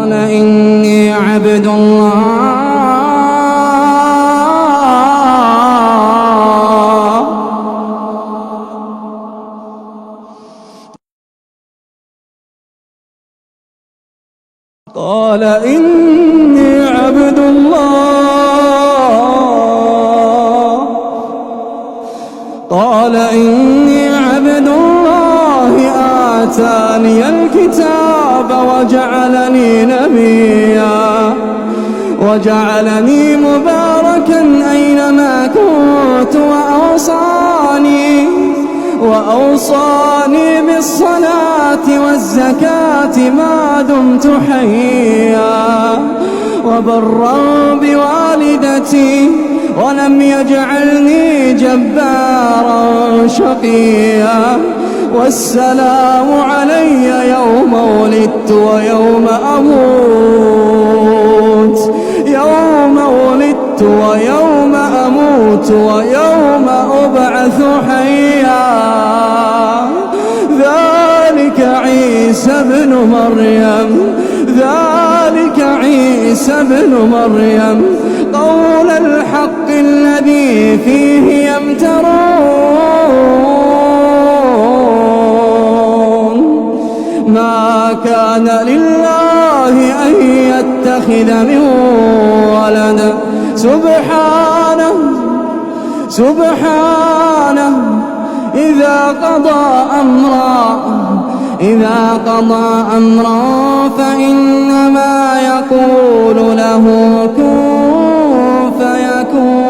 قال إني عبد الله قال إني عبد الله قال إني عبد الله آتاني الكتاب وجعلني نبيا وجعلني مباركا أينما كنت وأوصاني بالصلاة والزكاة ما دمت حيا وبرا بوالدتي ولم يجعلني جبارا شقيا والسلام علي يوم ولدت ويوم أموت ويوم أبعث حيا ذلك عيسى ابن مريم قول الحق الذي فيه يمترون ما كان لله أن يتخذ من ولد سبحانه إذا قضى أمرا فإنما يقول له كن فيكون.